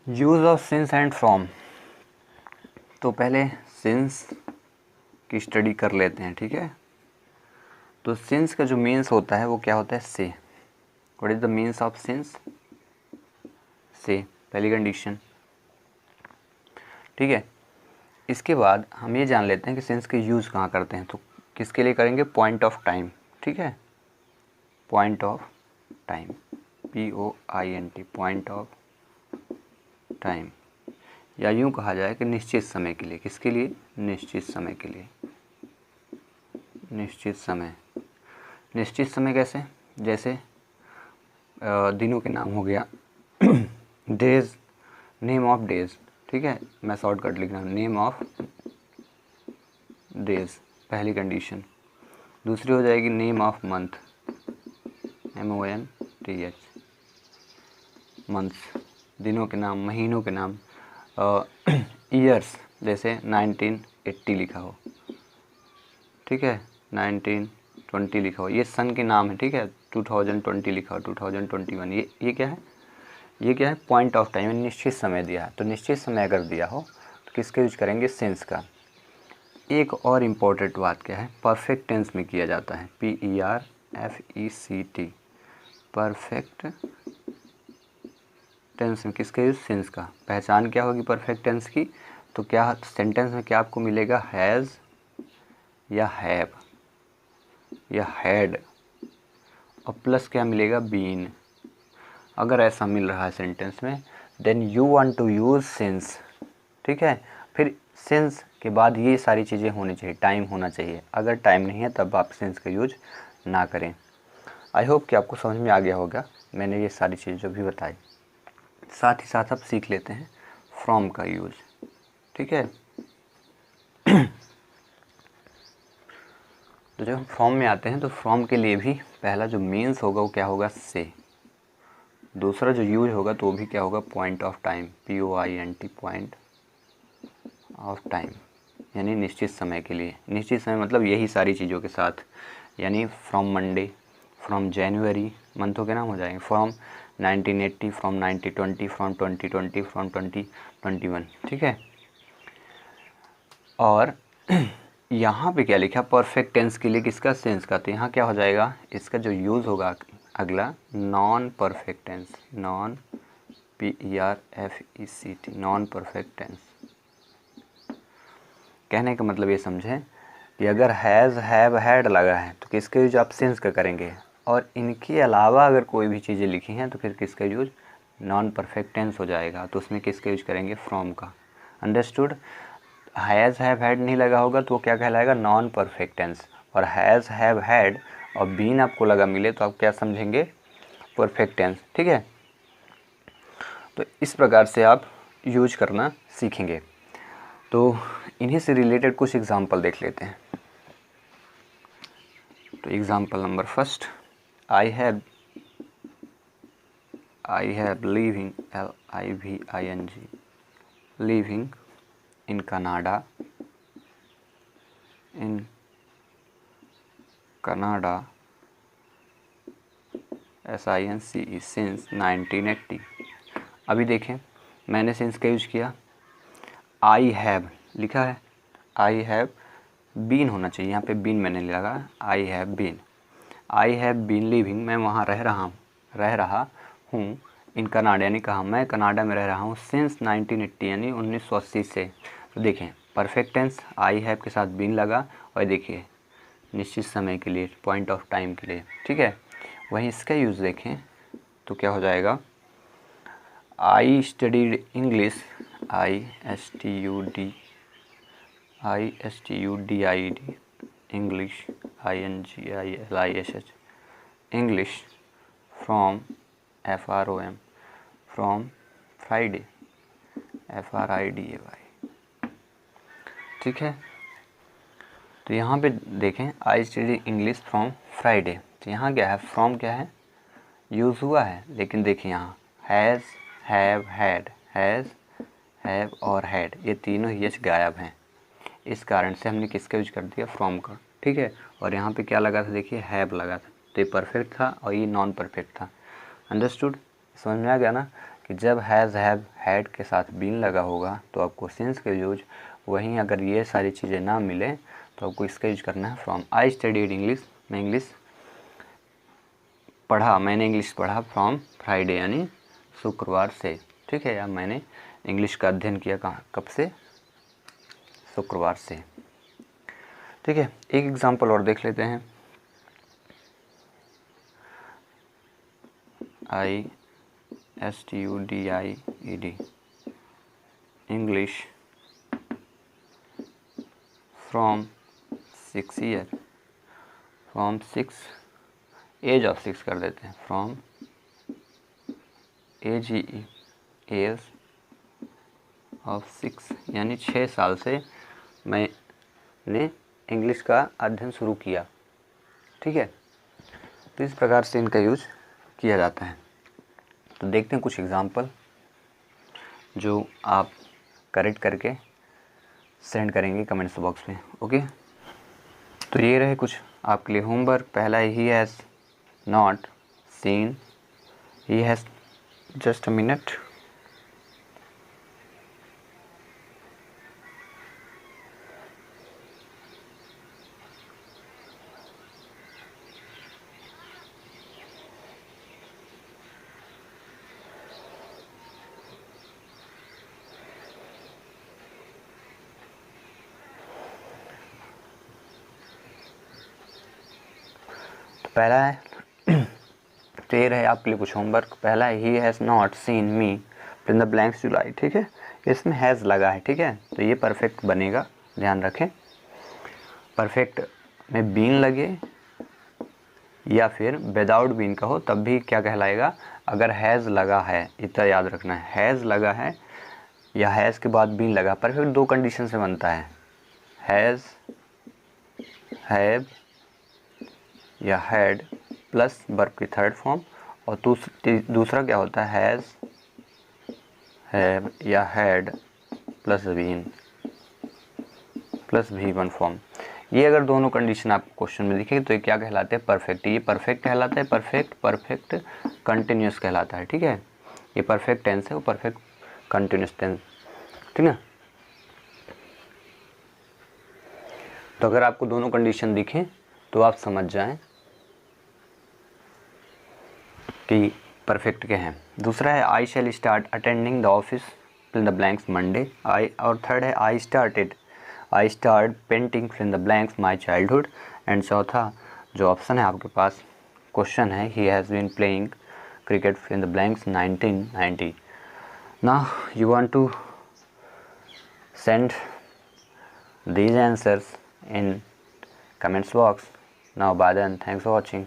Use of since and from. तो पहले since की स्टडी कर लेते हैं, ठीक है। तो सिंस का जो मीन्स होता है वो क्या होता है, से। What is the means of since, से, पहली कंडीशन, ठीक है। इसके बाद हम ये जान लेते हैं कि सिंस के यूज़ कहाँ करते हैं। तो किसके लिए करेंगे, पॉइंट ऑफ टाइम, ठीक है। Point of time, POINT, point of time, या यूँ कहा जाए कि निश्चित समय के लिए। किसके लिए, निश्चित समय के लिए। निश्चित समय, निश्चित समय कैसे, जैसे दिनों के नाम हो गया, डेज, नेम ऑफ डेज, ठीक है। मैं शॉर्टकट लिख रहा हूँ, नेम ऑफ डेज, पहली कंडीशन। दूसरी हो जाएगी name of month, MONTH, months, दिनों के नाम, महीनों के नाम। ईयर्स, जैसे 1980 लिखा हो, ठीक है, 1920 लिखा हो, ये सन के नाम है, ठीक है। 2020 लिखा हो, 2021, ये क्या है, ये क्या है, पॉइंट ऑफ टाइम, निश्चित समय दिया है। तो निश्चित समय अगर दिया हो तो किसका यूज करेंगे, सिंस का। एक और इम्पोर्टेंट बात क्या है, परफेक्ट टेंस में किया जाता है, PERFECT, परफेक्ट टेंस में किसका यूज, सिंस का। पहचान क्या होगी परफेक्ट टेंस की, तो क्या सेंटेंस में क्या आपको मिलेगा, हैज़ या हैव या हैड, और प्लस क्या मिलेगा, बीन। अगर ऐसा मिल रहा है सेंटेंस में, then you want to use since, ठीक है। फिर सिंस के बाद ये सारी चीज़ें होनी चाहिए, टाइम होना चाहिए। अगर टाइम नहीं है तब आप सिंस का यूज ना करें। आई होप कि आपको समझ में आ गया होगा मैंने ये सारी चीज़ें जो भी बताई। साथ ही साथ अब सीख लेते हैं फ्रॉम का यूज, ठीक है। तो जब हम फ्रॉम में आते हैं तो फ्रॉम के लिए भी पहला जो मीन्स होगा वो क्या होगा, से। दूसरा जो यूज होगा तो वो भी क्या होगा, point of time, POINT, point of time, यानी निश्चित समय के लिए। निश्चित समय मतलब यही सारी चीज़ों के साथ, यानी फ्रॉम मंडे, फ्रॉम जनवरी, मंथों के नाम हो जाएंगे, फ्रॉम 1980, फ्रॉम 1920, फ्रॉम 2020, फ्रॉम 2021, ठीक है। और यहाँ पे क्या लिखा, परफेक्ट टेंस के लिए किसका, सेंस का। तो यहाँ क्या हो जाएगा, इसका जो यूज़ होगा अगला, non perfect tense, non PERFECT, non perfect tense. कहने का मतलब ये समझें कि अगर हैज़, हैव, हैड लगा है तो किसका यूज आप सेंस का करेंगे, और इनके अलावा अगर कोई भी चीज़ें लिखी हैं तो फिर किसका यूज, नॉन परफेक्ट टेंस हो जाएगा। तो उसमें किसका यूज करेंगे, फ्रॉम का। अंडरस्टूड। हैज़, हैव, हैड नहीं लगा होगा तो वो क्या कहलाएगा, नॉन परफेक्ट टेंस। और हैज़, हैव, हैड और बीन आपको लगा मिले तो आप क्या समझेंगे, परफेक्ट टेंस, ठीक है। तो इस प्रकार से आप यूज करना सीखेंगे। तो इन्हीं से रिलेटेड कुछ एग्जाम्पल देख लेते हैं। तो example number first, I have living, LIVING, living in Canada, SINCE, since 1980। अभी देखें मैंने सिंस का यूज किया, आई हैव लिखा है, आई हैव बीन होना चाहिए, यहाँ पे बीन मैंने लगा, आई हैव बीन लिविंग, मैं वहाँ रह रहा हूँ, इन कनाडा, यानी कहाँ, मैं कनाडा में रह रहा हूँ, सिंस 1980, यानी 1980 से। तो देखें परफेक्ट टेंस, आई हैव के साथ बीन लगा, और देखिए निश्चित समय के लिए, पॉइंट ऑफ टाइम के लिए, ठीक है। वहीं इसका यूज़ देखें तो क्या हो जाएगा, I studied English, ISTUDIED, English, INGLISH, English, from, FROM, from Friday, FRIDAY, ठीक है। तो यहाँ पे देखें, I study English from Friday, तो यहाँ क्या है, फ्रॉम क्या है, यूज़ हुआ है, लेकिन देखिए यहाँ has, have, had, has, have और हैड, ये तीनों ही गायब हैं। इस कारण से हमने किसका यूज कर दिया, फ्रॉम का, ठीक है। और यहाँ पे क्या लगा था, देखिए हैव लगा था, तो ये परफेक्ट था और ये नॉन परफेक्ट था। अंडरस्टूड, समझ में आ गया ना कि जब हैज़ हैव हैड के साथ बीन लगा होगा तो आपको सिंस का यूज, वहीं अगर ये सारी चीज़ें ना मिले तो आपको इसका यूज करना है फ्रॉम। आई स्टडीड इंग्लिश, मैं इंग्लिश पढ़ा, मैंने इंग्लिश पढ़ा फ्रॉम फ्राइडे यानी शुक्रवार से, ठीक है, या मैंने इंग्लिश का अध्ययन किया कहाँ, कब से, शुक्रवार से, ठीक है। एक एग्जांपल और देख लेते हैं। ISTUDIED English from 6 year, from 6 age of 6 कर देते हैं, फ्रॉम एज ऑफ 6 यानी 6 साल से मैंने इंग्लिश का अध्ययन शुरू किया, ठीक है। तो इस प्रकार से इनका यूज किया जाता है। तो देखते हैं कुछ एग्जांपल जो आप करेक्ट करके सेंड करेंगे कमेंट्स बॉक्स में, ओके। तो ये रहे कुछ आपके लिए होमवर्क। पहला, ही has not scene, he has, just a minute, पहला है तो ये रहे आपके लिए कुछ होमवर्क। पहला है, he has not seen me in the blanks July, ठीक है, इसमें हैज़ लगा है, ठीक है, तो ये परफेक्ट बनेगा, ध्यान रखें। परफेक्ट में बीन लगे या फिर विदाउट बीन का हो तब भी क्या कहलाएगा, अगर हैज़ लगा है, इतना याद रखना है, हैज़ लगा है या हैज़ के बाद बीन लगा, परफेक्ट दो कंडीशन से बनता है, हैज़, हैव या हैड प्लस वर्ब की थर्ड फॉर्म, और दूसरा क्या होता है, हैज़, हैव या had plus been plus V1 form. ये अगर दोनों कंडीशन आपको क्वेश्चन में दिखे तो ये क्या कहलाते हैं, परफेक्ट। ये परफेक्ट कहलाता है, परफेक्ट कंटिन्यूस कहलाता है, ठीक है। ये परफेक्ट टेंस है, वो परफेक्ट कंटिन्यूस टेंस, ठीक है। तो अगर आपको दोनों कंडीशन दिखें तो आप समझ जाएं कि परफेक्ट के हैं। दूसरा है, I shall start attending the office fill the blanks Monday, I, और थर्ड है, I start painting fill the blanks my childhood, and चौथा जो ऑप्शन है आपके पास क्वेश्चन है, he has been playing cricket fill the blanks 1990। Now you want to send these answers in comments box. Now bye then, thanks for watching.